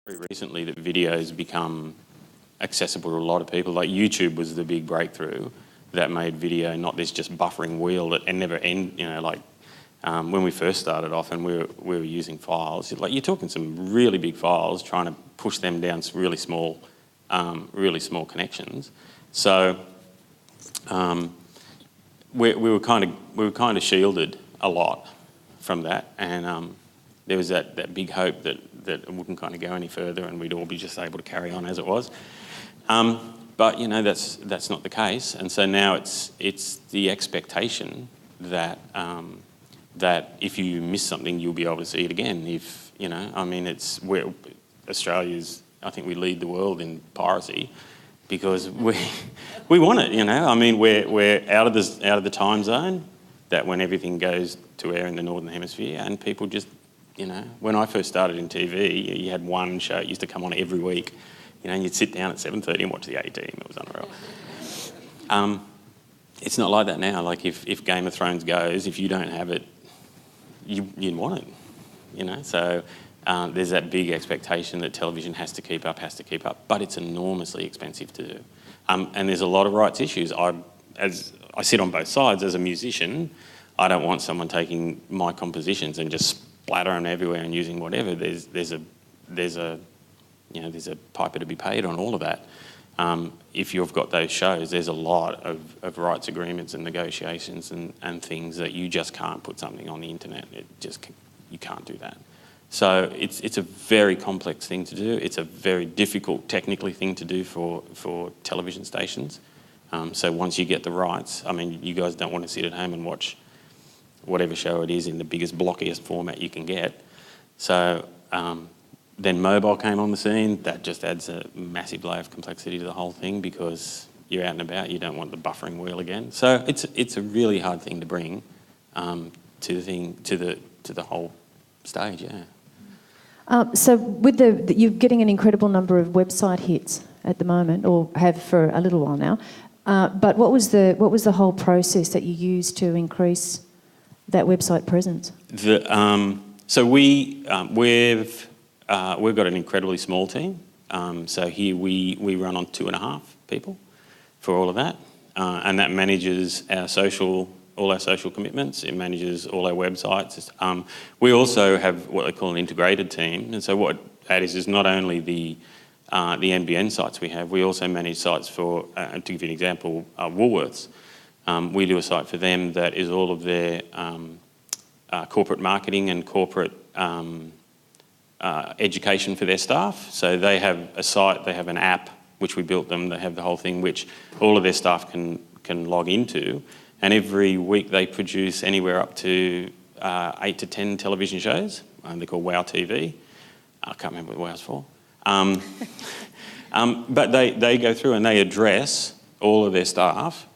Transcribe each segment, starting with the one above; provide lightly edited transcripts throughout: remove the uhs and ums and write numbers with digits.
very recently that video's become accessible to a lot of people. Like YouTube was the big breakthrough that made video not this just buffering wheel that never end. When we first started off and we were using files, like you're talking some really big files, trying to push them down really small connections. So we were kind of shielded a lot from that, and there was that big hope that it wouldn't kind of go any further and we'd all be just able to carry on as it was. But that's not the case, and so now it's the expectation that that if you miss something, you'll be able to see it again. It's where Australia's. I think we lead the world in piracy because we want it. We're out of the time zone that when everything goes to air in the Northern Hemisphere, and people just. When I first started in TV, you had one show, it used to come on every week, and you'd sit down at 7:30 and watch the A-Team. It was unreal. It's not like that now. Like if Game of Thrones goes, if you don't have it, you want it, So there's that big expectation that television has to keep up, but it's enormously expensive to do. And there's a lot of rights issues. As I sit on both sides as a musician, I don't want someone taking my compositions and just splatter them everywhere and using whatever. There's a piper to be paid on all of that. If you've got those shows, there's a lot of rights agreements and negotiations and things that you just can't put something on the internet. You can't do that. So it's a very complex thing to do. It's a very difficult technically thing to do for television stations. So once you get the rights, you guys don't want to sit at home and watch whatever show it is in the biggest, blockiest format you can get. So then mobile came on the scene. That just adds a massive layer of complexity to the whole thing because you're out and about. You don't want the buffering wheel again. So it's a really hard thing to bring to the whole stage. Yeah. So with you're getting an incredible number of website hits at the moment, or have for a little while now. But what was the whole process that you used to increase that website presence? So we've got an incredibly small team. So here we run on 2.5 people for all of that, and that manages all our social commitments. It manages all our websites. We also have what they call an integrated team, and so what that is not only the NBN sites we have. We also manage sites for, to give you an example, Woolworths. We do a site for them that is all of their corporate marketing and corporate education for their staff. So they have a site, they have an app, which we built them. They have the whole thing, which all of their staff can log into. And every week they produce anywhere up to 8 to 10 television shows. They're called Wow TV. I can't remember what Wow's for. But they go through and they address all of their staff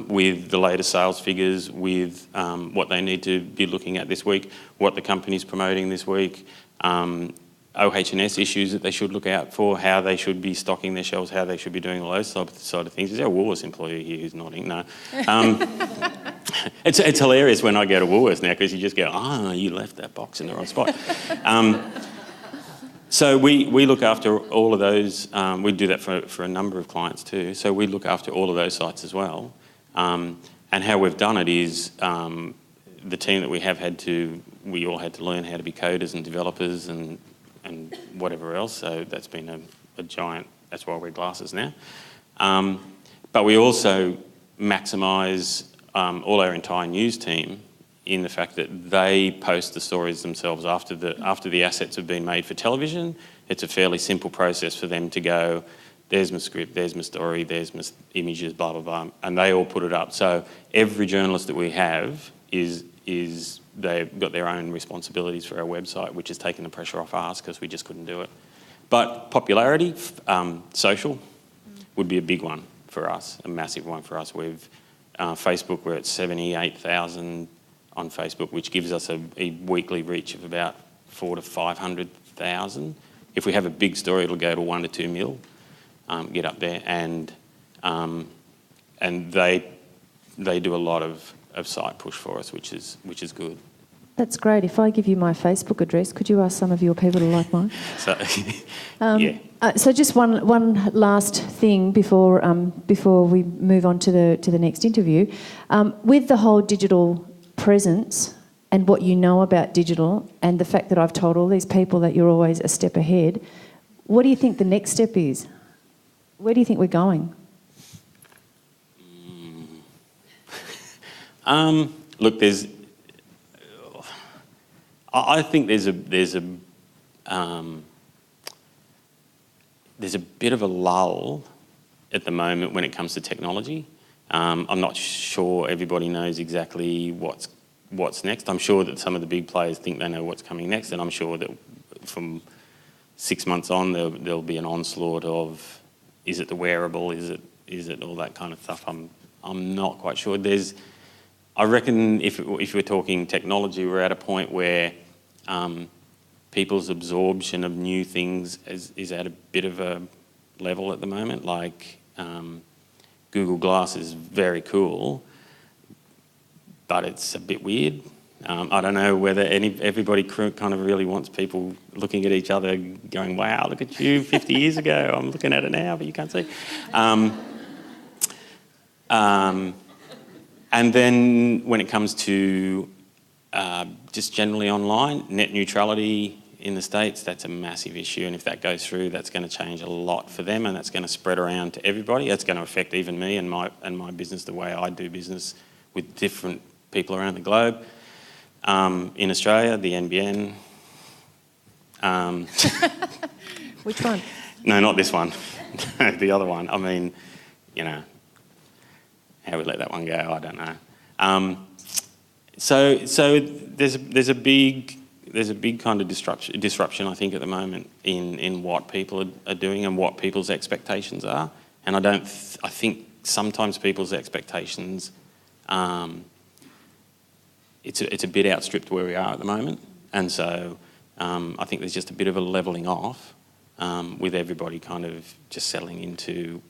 with the latest sales figures, with what they need to be looking at this week, what the company's promoting this week, OH&S issues that they should look out for, how they should be stocking their shelves, how they should be doing all those side of things. Is there a Woolworths employee here who's nodding? No. It's hilarious when I go to Woolworths now because you just go, you left that box in the wrong spot. So we look after all of those. We do that for a number of clients too. So we look after all of those sites as well. And how we've done it is the team that we all had to learn how to be coders and developers and whatever else. So that's been a giant, that's why I wear glasses now. But we also maximise all our entire news team in the fact that they post the stories themselves after the assets have been made for television. It's a fairly simple process for them to go, there's my script, there's my story, there's my images, blah, blah, blah, and they all put it up. So every journalist that we have they've got their own responsibilities for our website, which has taken the pressure off us because we just couldn't do it. But popularity, social, would be a big one for us, a massive one for us. We've Facebook, we're at 78,000 on Facebook, which gives us a weekly reach of about 400,000 to 500,000. If we have a big story, it'll go to 1 to 2 mil, get up there, and they do a lot of site push for us, which is good. That's great. If I give you my Facebook address, could you ask some of your people to like mine? So, yeah. So just one last thing before we move on to the next interview. With the whole digital presence and what you know about digital and the fact that I've told all these people that you're always a step ahead, what do you think the next step is? Where do you think we're going? Look, I think there's a bit of a lull at the moment when it comes to technology. I'm not sure everybody knows exactly what's next. I'm sure that some of the big players think they know what's coming next, and I'm sure that from 6 months on there'll be an onslaught of, is it the wearable, is it all that kind of stuff. I'm not quite sure. I reckon if we're talking technology, we're at a point where people's absorption of new things is at a bit of a level at the moment. Like Google Glass is very cool, but it's a bit weird. I don't know whether everybody kind of really wants people looking at each other going, wow, look at you 50 years ago, I'm looking at it now, but you can't see. And then when it comes to just generally online, net neutrality in the States, that's a massive issue, and if that goes through, that's going to change a lot for them, and that's going to spread around to everybody. That's going to affect even me and my business, the way I do business with different people around the globe. In Australia, the NBN. Which one? No, not this one. The other one. I mean, how we let that one go, I don't know. So there's a big kind of disruption, I think, at the moment in what people are doing and what people's expectations are. And I think sometimes people's expectations, it's a bit outstripped where we are at the moment. And so I think there's just a bit of a levelling off with everybody kind of just settling into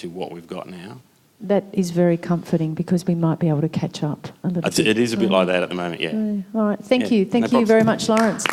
what we've got now. That is very comforting because we might be able to catch up a little bit. It is a bit like that at the moment, yeah. All right, thank you. Thank you very much, Laurence.